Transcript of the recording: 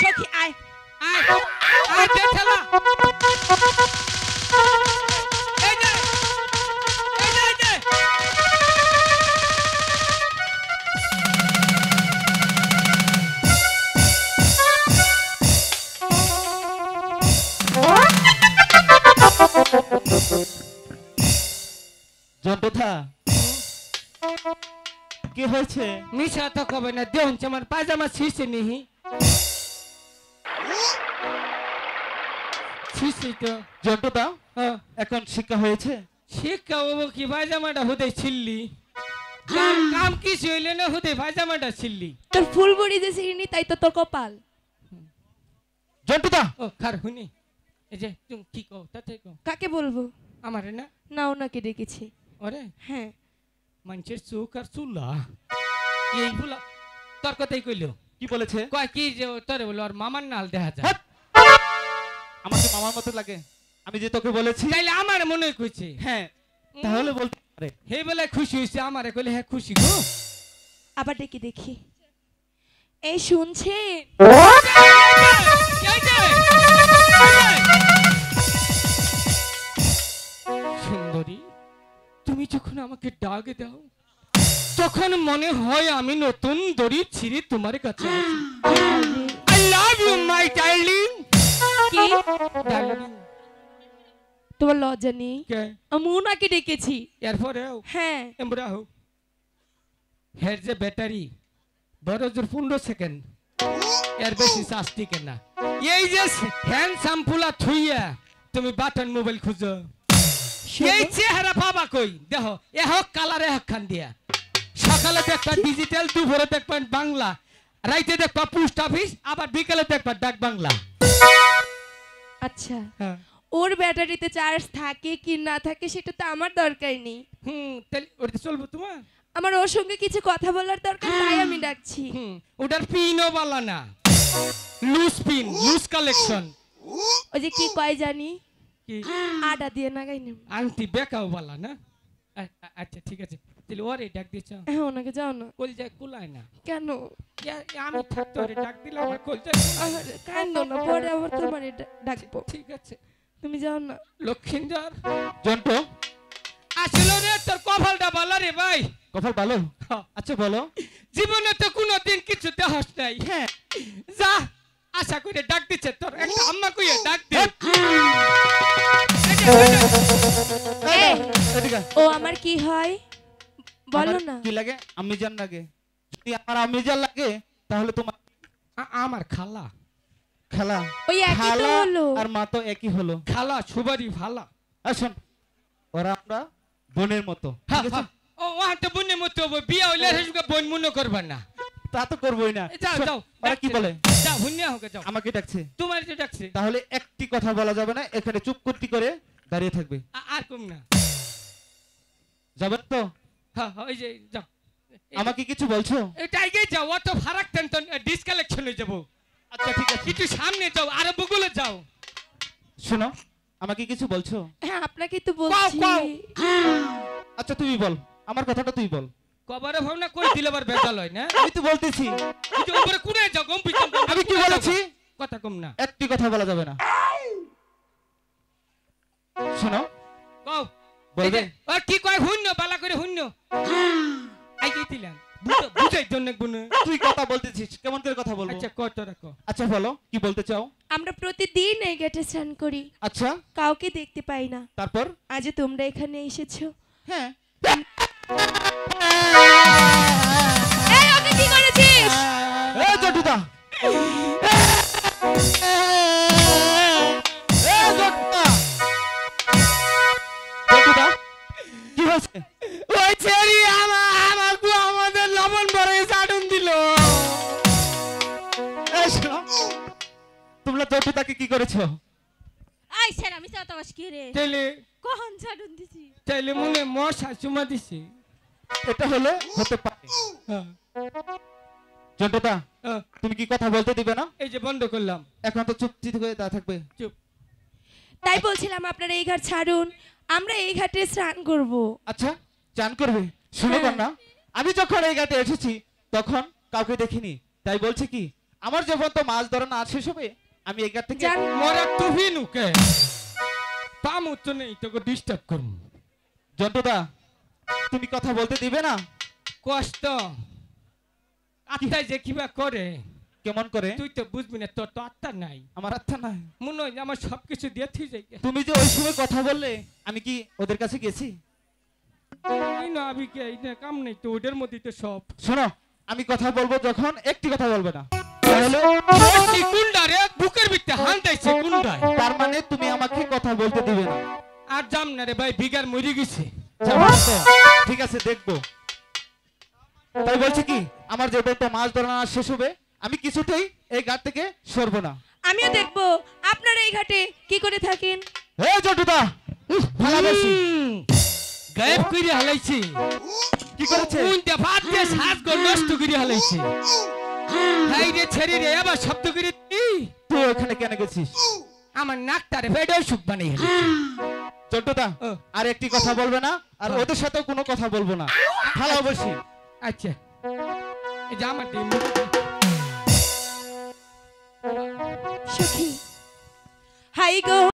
সখী আয় আয় আয় দে ঠেলা এই যে এই যে জন্টুথা কি হয়েছে? মিশা তো কবে না দেউন আমার পায়জামা ছিঁড়ছে নিহি ছিঁড়ছি তো জন্টুথা এখন শিক্ষা হয়েছে? শিক্ষা বাবু কি পায়জামাটা হতে ছিললি কাম কিছু হইলে না হতে পায়জামাটা ছিললি তোর ফুল বড়ি যে সিরিনি তাই তো তোর কপাল জন্টুথা ও খার হুনি এই যে তুমি কি কও তাতে কও কাকে বলবো আমারে না না ওনাকে ডেকেছি ওরে হ্যাঁ মানুষের চোখ আর চুলা এইগুলা তোর কথাই কইলো কি বলেছে? কয় কি যে তোরে বলো আর মামার নাল দেখা যায় হ্যাট! আমাকে মামার মতো লাগে আমি যে তোকে বলেছি। তাইলে আমার মনে কইছে হ্যাঁ তাহলে বলতে পারে হে বেলায় খুশি হইছে আমারে কইলে হ্যাঁ খুশি গো আবার ডেকে দেখি এই শুনছেন সুন্দরী তুমি যখন আমাকে ডাক দাও তখন মনে হয় আমি নতুন দড়ি ছিঁড়ে তোমার কাছে আসি I love you my darling কি ডার্লিং তোমার লজ্জা নেই কে আমি ওনাকে ডেকেছি এরপরেও হ্যাঁ এমরা হো হের যে ব্যাটারি বড় জোর 15 সেকেন্ড এর বেশি চার্জ টিকে না এই যে হ্যান্ড শ্যাম্পুলা থুইয়া তুমি বাটন মোবাইল খুঁজো এই চেহারা পাবা কই দেখো এ হোক কালারে হোক খান দিয়া সকালে দেখবা ডিজিটাল দুপুরে দেখবা বাংলা রাইতে দেখবা পোস্ট অফিস আবার বিকালে দেখবা ডাক বাংলা আচ্ছা হ্যাঁ ওর ব্যাটারিতে চার্জ থাকে কি না থাকে সেটা তো আমার দরকার নেই তাহলে ওটা চলবো তোমার আমার ওর সঙ্গে কিছু কথা বলার দরকার তাই আমি ডাকছি ওটার পিনও বালা না লুজ পিন লুজ কালেকশন ওই যে কি কয় জানি কি আডা দিয়ে না গাইনি আংটি বেকাও বালা না আচ্ছা ঠিক আছে তাহলে ওরে ডাক দিছ হ্যাঁ ওনাকে যাও না কল যায় কুলায় না কেন আমি থাকতে ওরে ডাক দিলাম আমার কল যায় কান্দো না পরে আবার তোমার ডাকবো ঠিক আছে তুমি যাও না লক্ষিন্দর জন্টু আসলে রে তোর কপালটা ভালো রে ভাই কপাল ভালো? আচ্ছা বলো জীবনে তো কোনোদিন কিছু দেহস নাই হ্যাঁ যা আশা করে ডাক দিচ্ছে তোর একটা আম্মা কইয়ে ডাক দে এই, এদিকে ও আমার কি হয় বলো আমার না কি লাগে? আমি জান লাগে যদি আমার আমি জান লাগে তাহলে তোমার আমার খালা খেলা ওই একই তো খালা হলো আর মা তো একই হলো। খালা সুবারি ভালা আসুন ওরা আমরা বোনের মতো ঠিক আছে? ও ওহাতে বনে মতো বিয়া হইলে হেসুকে বোন মনে করবা না তা তো করবোই না। যাও যাও ওরা কি বলে? যাও হুন্নিয়া হোকে যাও আমাকে ডাকছে তোমার যে ডাকছে তাহলে একটি কথা বলা যাবে না, এখানে চুপ করে দাঁড়িয়ে থাকবে। আর কম না যাবেন তো? হ্যাঁ ওই যে যাও আমাকে কিছু বলছো? এটাই গে যাও অত ফারাক টেনশন ডিসকালেকশন হয়ে যাবো আচ্ছা ঠিক আছে একটু সামনে যাও আরে বগুলে যাও শোনো আমাকে কিছু বলছো? হ্যাঁ আপনাকে তো বলছি কও। আচ্ছা তুই বল, আমার কথাটা তুই বল। কবারে ভাবনা কই দিলে আবার বেজাল হয় না আমি তো বলতেছি। তুই উপরে কুড়ে যাও গম পিছন আমি কি বলেছি? কথা কম না একটি কথা বলা যাবে না। শোনো কও বলবে? আর কি কয় হুন্য বালা করে হুন্য আই গেছিলাম বুঝাই জন্য গুণ তুই কথা বলতেছিস, কেমন করে কথা বলবো? আচ্ছা কত রাখো আচ্ছা বলো কি বলতে চাও? আমরা প্রতিদিন এই ঘাটে স্নান করি আচ্ছা কাউকে দেখতে পাই না তারপর? আজ তোমরা এখানে এসেছো হ্যাঁ এই ওকে কি করেছিস এই জটুদা জটুদা কি হয়েছে? ওই ছেড়ি আমার গো আমাদের লবণ ভরে চাটুন দিল এই শোনো, তোমরা জটুদাকে কি করেছো? আই স্যার আমি চাতাবাস কি রে তাইলে কখন ছাড়ুন দিছি তাইলে মনে মশা চুমা দিছে এটা হলে হতে পারে। জটুদা তুমি কি কথা বলতে দিবে না? এই যে বন্ধ করলাম এখন তো চুপচাপ হয়ে তা থাকবে। চুপ তাই বলছিলাম আপনারা এই ঘাট ছাড়ুন আমরা এই ঘাটে স্নান করব আচ্ছা চান করবে? শুনো হ্যাঁ। না আমি যখন এই ঘাটে এসেছি তখন কাউকে দেখিনি, তাই বলছে কি আমার যখন তো মাছ ধরা না শেষ হবে আমি এই ঘাট থেকে যান। মোরা তুহি নুকে পামু তো নেই তোকে ডিস্টার্ব করবো জন্টুদা তুমি কথা বলতে দিবে না? কষ্ট আত্মায় যে কিবা করে কেমন করে? তুই তো বুঝবি না, তোর তো আত্মা নাই। আমার আত্মা নাই। মনে হয় যে আমার সবকিছু দিয়ে তুই যাই তুমি যে ওই সময় কথা বললে আমি কি ওদের কাছে গেছি? না আমি কি এই না কাম নেই তো ওদের মধ্যে তো সব শোনো আমি কথা বলবো যখন একটি কথা বলবে না তাহলে এই কুন্ডা রে বুকের ভিতরে হান দিয়েছে কুন্ডায়। তার মানে তুমি আমাকে কথা বলতে দিবে না। আর জাম না রে ভাই, বিগার মরে গেছে। যাবো না তো? ঠিক আছে দেখবো। তাই বলছি কি আমার যে তো মাছ ধরা না শেষ হবে আমি কিছুতেই এই ঘাট থেকে সরবো না। আমিও দেখবো আপনারা এই ঘাটে কি করে থাকেন। এই জন্টুদা ভালো বেশি গায়েব করে হালাইছি। কি করেছে? কোনটা বাদ দিয়ে শ্বাস গো নষ্ট করে হালাইছি। হাই রে ছেড়ে রে আবার শব্দ করে তুই ওখানে কেন গেছিস? আমার নাকটারে বেডও সুখ বানিয়ে হালাইছি। জন্টুদা ও। আর একটি কথা বলবে না আর ওদের সাথেও কোনো কথা বলবো না। ভালো বেশি আচ্ছা এই যে আমার ডিম সখী হাই গো